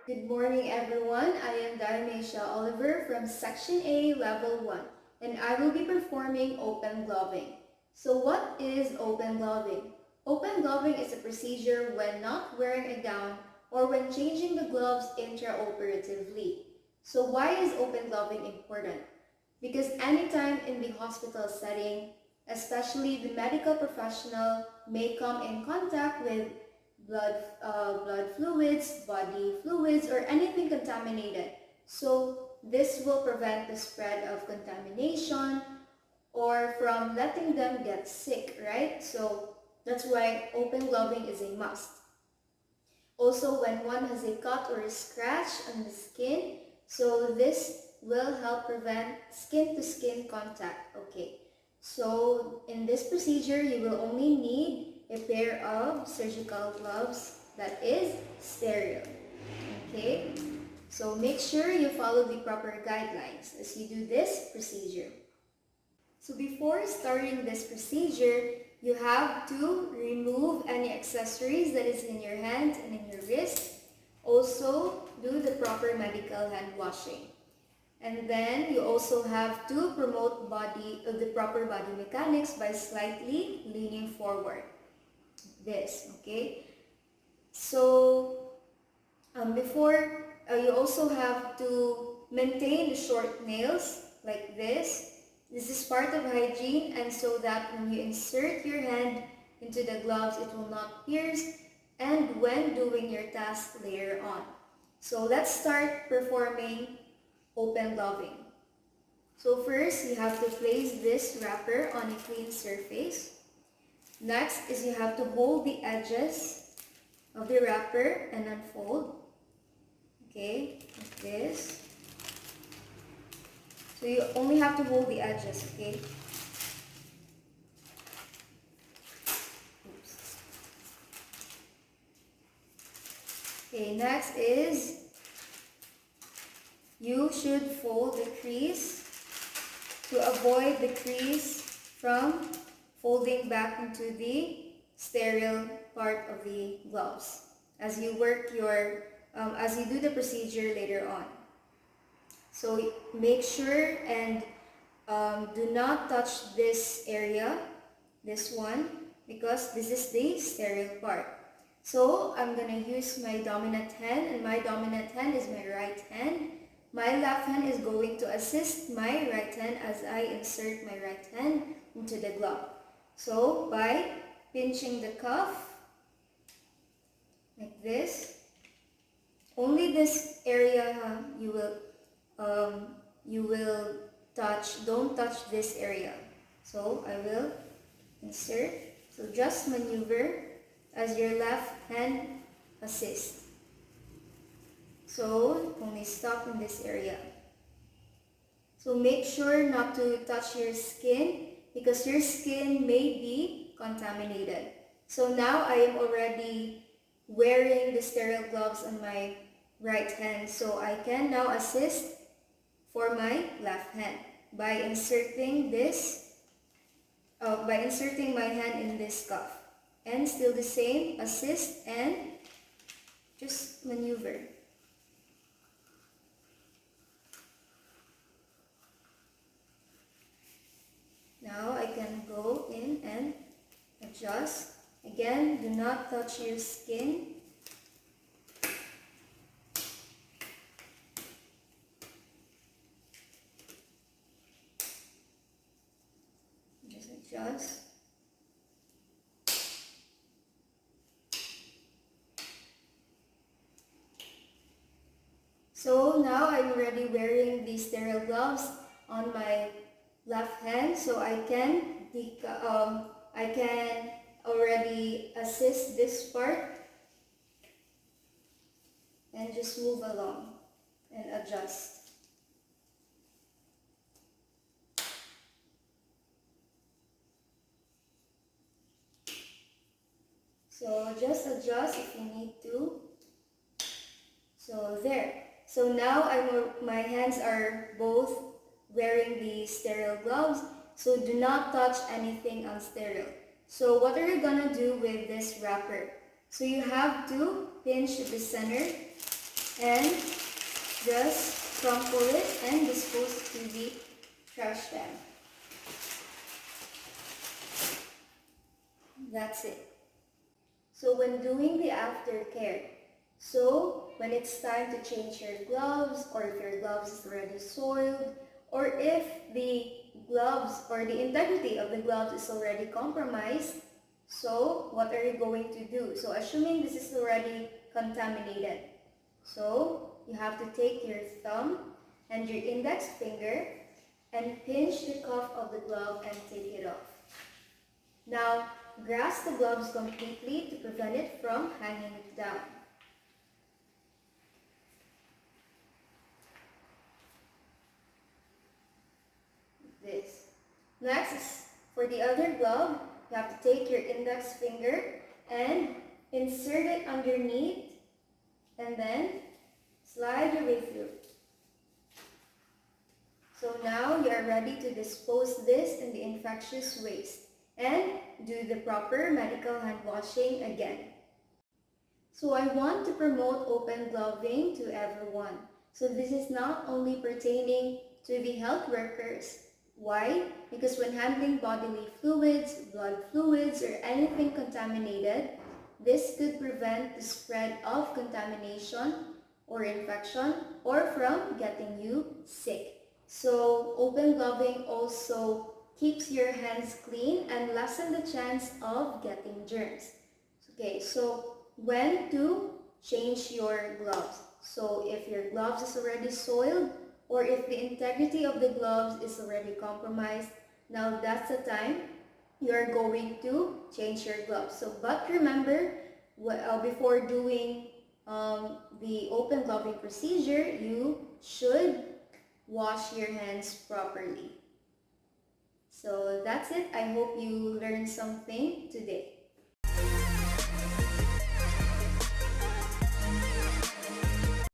Good morning, everyone. I am Diamae Oliver from Section A, Level 1, and I will be performing open gloving. So what is open gloving? Open gloving is a procedure when not wearing a gown or when changing the gloves intraoperatively. So why is open gloving important? Because anytime in the hospital setting, especially the medical professional may come in contact with blood fluids, body fluids, or anything contaminated. So this will prevent the spread of contamination or from letting them get sick, right? So that's why open gloving is a must. Also, when one has a cut or a scratch on the skin, so this will help prevent skin-to-skin contact. Okay, so in this procedure, you will only need a pair of surgical gloves that is sterile. Okay, so make sure you follow the proper guidelines as you do this procedure. So before starting this procedure, you have to remove any accessories that is in your hand and in your wrist. Also, do the proper medical hand washing. And then you also have to promote the proper body mechanics by slightly leaning forward. This, okay? So before you also have to maintain the short nails like this. This is part of hygiene, and so that when you insert your hand into the gloves, it will not pierce, and when doing your task later on. So let's start performing open gloving. So first, you have to place this wrapper on a clean surface. Next is you have to hold the edges of the wrapper and unfold. Okay, like this. So you only have to hold the edges, okay? Oops. Okay, next is you should fold the crease to avoid the crease from folding back into the sterile part of the gloves as you work as you do the procedure later on. So make sure and do not touch this area, this one, because this is the sterile part. So I'm going to use my dominant hand, and my dominant hand is my right hand. My left hand is going to assist my right hand as I insert my right hand into the glove. So by pinching the cuff, like this, only this area you will touch. Don't touch this area. So I will insert. So just maneuver as your left hand assists. So only stop in this area. So make sure not to touch your skin because your skin may be contaminated. So now I am already wearing the sterile gloves on my right hand, so I can now assist for my left hand by inserting my hand in this cuff. And still the same, assist and just maneuver. Now I can go in and adjust. Again, do not touch your skin. Just adjust. So now I'm already wearing the sterile gloves on my left hand, so I can already assist this part and just move along and adjust. So just adjust if you need to. So there. So now my hands are both wearing the sterile gloves, so do not touch anything unsterile. So what are you gonna do with this wrapper? So you have to pinch the center and just crumple it and dispose it to the trash can. That's it. So when doing the aftercare, so when it's time to change your gloves, or if your gloves is already soiled, or if the gloves or the integrity of the gloves is already compromised, so what are you going to do? So assuming this is already contaminated, so you have to take your thumb and your index finger and pinch the cuff of the glove and take it off. Now, grasp the gloves completely to prevent it from hanging down. This. Next is for the other glove, you have to take your index finger and insert it underneath and then slide your way through. So now you are ready to dispose this in the infectious waste and do the proper medical hand washing again. So I want to promote open gloving to everyone. So this is not only pertaining to the health workers. Why? Because when handling bodily fluids, blood fluids, or anything contaminated, this could prevent the spread of contamination or infection or from getting you sick. So open gloving also keeps your hands clean and lessen the chance of getting germs. Okay, so when to change your gloves. So if your gloves is already soiled or if the integrity of the gloves is already compromised, now that's the time you're going to change your gloves. So but remember, before doing the open gloving procedure, you should wash your hands properly. So that's it. I hope you learned something today.